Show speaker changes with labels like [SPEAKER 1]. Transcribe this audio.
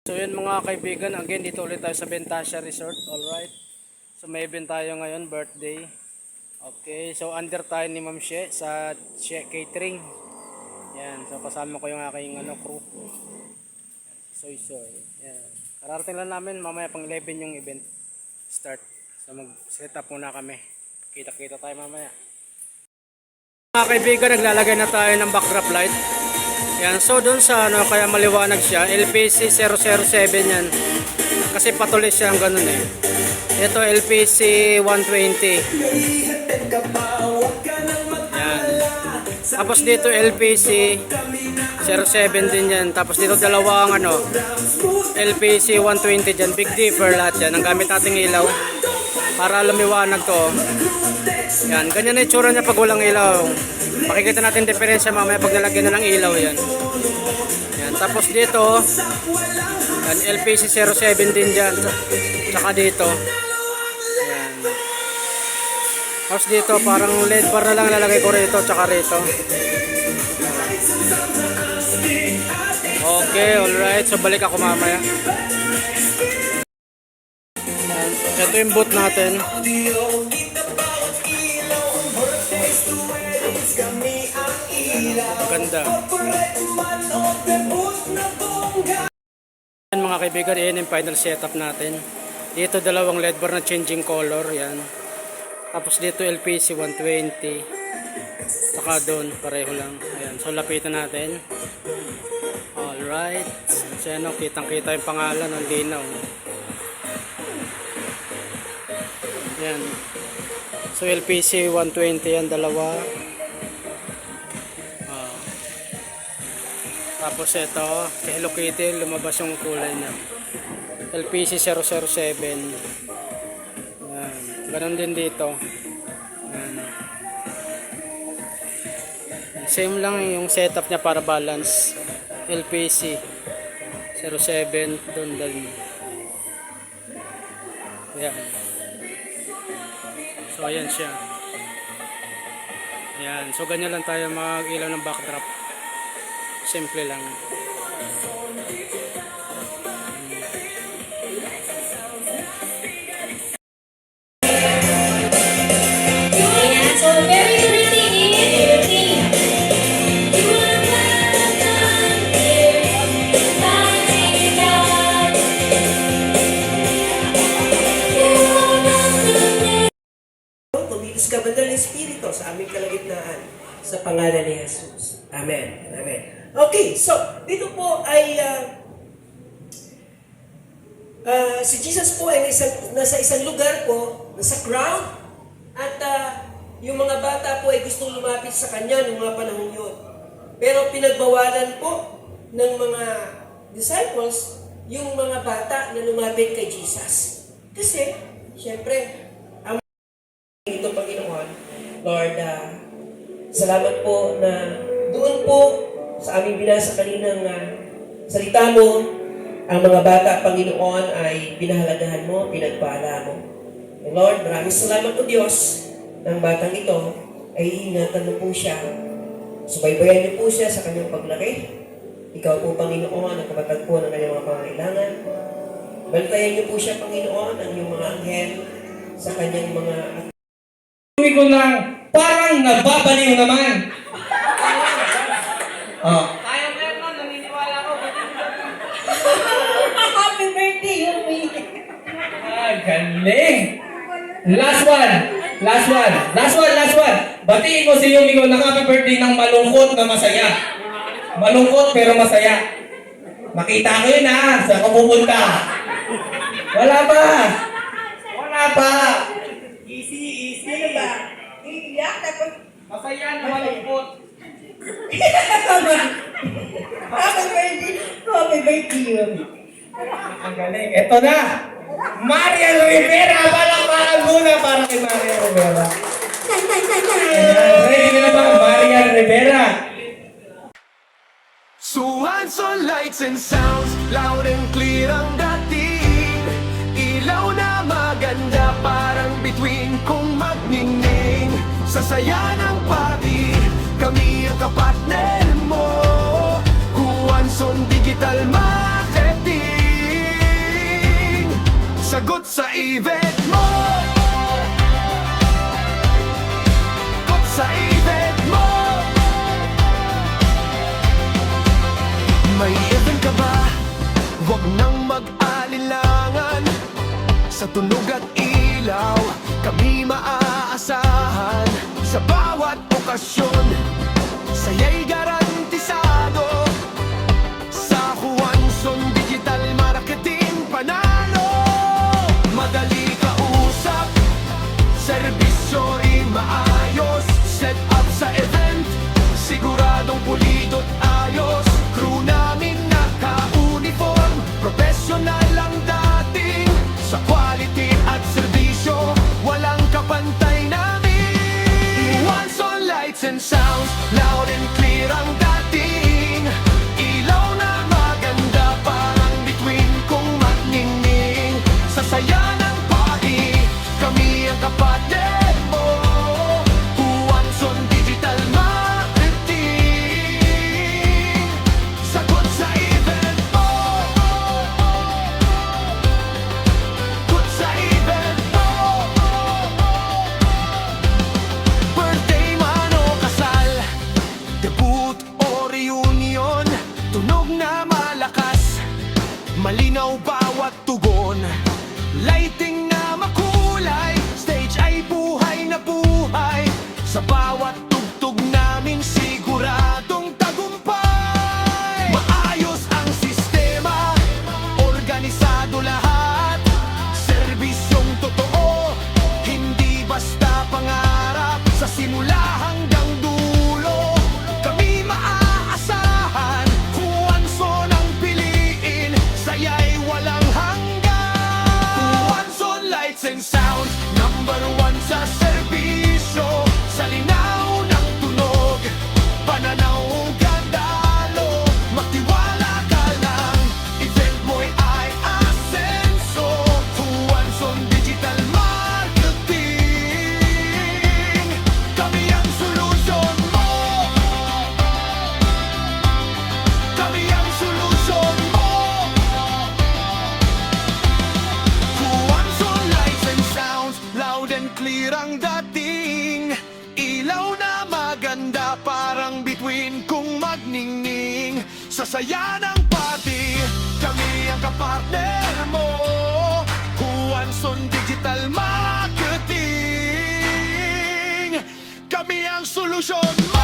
[SPEAKER 1] So yun mga kaibigan, again dito ulit tayo sa Bentasya Resort. Alright. So may event tayo ngayon, birthday. Okay, so under tayo ni Ma'am She sa She Catering. Yan, so kasama ko yung aking crew. Soy. Yan. Kararating lang namin, mamaya pang 11 yung event start. So mag-set up muna kami. Kita-kita tayo mamaya. Mga kaibigan, naglalagay na tayo ng backdrop light. Yan, so doon sa kaya maliwanag siya, LPC 007 yan. Kasi patuloy siya ang ganun eh. Ito LPC 120. Yan. Tapos dito LPC 07 din yan. Tapos dito dalawang LPC 120 dyan. Big differ lahat yan. Ang gamit nating ilaw para lumiwanag to. Yan, ganyan na itsura niya pag walang ilaw. Makikita natin diferensya mamaya pag nalagyan na ng ilaw yan. Yan, tapos dito yan, LPC 07 din dyan. Tsaka dito yan. Tapos dito parang LED bar na lang lalagay ko rito tsaka rito. Okay, alright. So balik ako mamaya. Yan. Ito yung boot natin. Ganda. Yan mga kaibigan, yan yung final setup natin. Dito dalawang LED bar na changing color, yan. Tapos dito LPC 120. Saka doon, pareho lang. Ayan, so lapitan natin. Alright. So yan, kitang-kita yung pangalan ng linaw. Yan. So LPC 120 yan, dalawa. Tapos ito, kay Hello Kitty, lumabas yung kulay niya. LPC 007. Yan. Ganon din dito. Yan. Same lang yung setup niya para balance. LPC 07 doon din. Yan. So ayan siya. Ayan. So ganyan lang tayo mag-ilaw ng backdrop. Simple lang.
[SPEAKER 2] Tumilis ka ba ng Espiritu sa aming kalagitnaan sa pangalan ni Jesus. Amen. Amen. Okay, so dito po ay si Jesus po ay nasa isang lugar po, nasa crowd, at yung mga bata po ay gustong lumapit sa kanya noong mga panahon yun. Pero pinagbawalan po ng mga disciples yung mga bata na lumapit kay Jesus. Kasi, syempre, ito Panginoon, Lord, salamat po na doon po sa aming binasa kaninang salita mo, ang mga bata, Panginoon, ay pinahalagahan mo, pinagpala mo. And Lord, maraming salamat po Diyos ng batang ito ay ingatan mo po siya. Subaybayan niyo po siya sa kanyang paglaki. Ikaw po, Panginoon, ang kamatagpo ng kanyang mga pangailangan. Bantayan niyo po siya, Panginoon, ang iyong mga anghel sa kanyang mga
[SPEAKER 3] ko lang, parang nababaliw naman.
[SPEAKER 1] Kaya mo yan man, naniniwala ko.
[SPEAKER 4] Happy birthday, Yumi!
[SPEAKER 3] Galing. Last one. Batiin ko si Yumi ko ng happy birthday ng malungkot na masaya. Malungkot pero masaya. Makita ko yun sa pupunta. Wala pa. Easy.
[SPEAKER 4] Ano ba? Iiyak? Tapos,
[SPEAKER 3] Masaya na malungkot.
[SPEAKER 4] happy birthday, Yumi!
[SPEAKER 3] Ang galing. Ito na. Marian Rivera. Palakpakan muna para kay Marian Rivera. Ready na ba? Marian Rivera.
[SPEAKER 5] Suhanson lights and sounds, loud and clear ang dating. Ilaw na maganda, parang between kung magningning. Sa saya ng party, kami ang kapartner mo. Suhanson Digital Marketing. event mo. Sa event mo. May event ka ba? Huwag nang mag-alilangan. Sa tunog at ilaw, kami maaasahan. Sa bawat okasyon, saya'y garantisado. Sa Juanson Digital Marketing panalo. Madali kausap, serbisyo'y maayos. Set up sa event, siguradong pulido't ayos. Crew namin naka-uniform, professional ang dating. Sa quality at serbisyo, walang kapantay namin. Once on lights and sounds, loud and clear ang dating. Ilaw na maganda, parang between kung magningning. Sa saya ng party, kami ang kapatid mo. Juanson Digital Marketing, sagot sa event mo. Sagot sa event mo. Birthday man o kasal, debut o reunion, tunog na malakas, malinaw bawat tugon. Lighting na makulay, stage ay buhay na buhay. Sa bawat tugtog namin siguradong tagumpay. Maayos ang sistema, organisado lahat. Serbisyong totoo, hindi basta pangarap. Sa simula hanggang dulo, kami maaasahan. Juanson ang piliin, saya'y walang hanggan. Juanson Lights and Sounds, number one sa serbisyo. Sa linaw ng tunog, pananaw gandalo. Magtiwala ka lang, event mo'y ay asenso. Juanson Digital Marketing, kami ang solusyon mo. Kami ang solusyon mo. Juanson Lights and Sounds, loud and clear ang dating. Ilaw na maganda, parang between kung magningning. Sa saya ng party, kami ang kapartner mo. Juanson Digital Marketing, kami ang solusyon mo.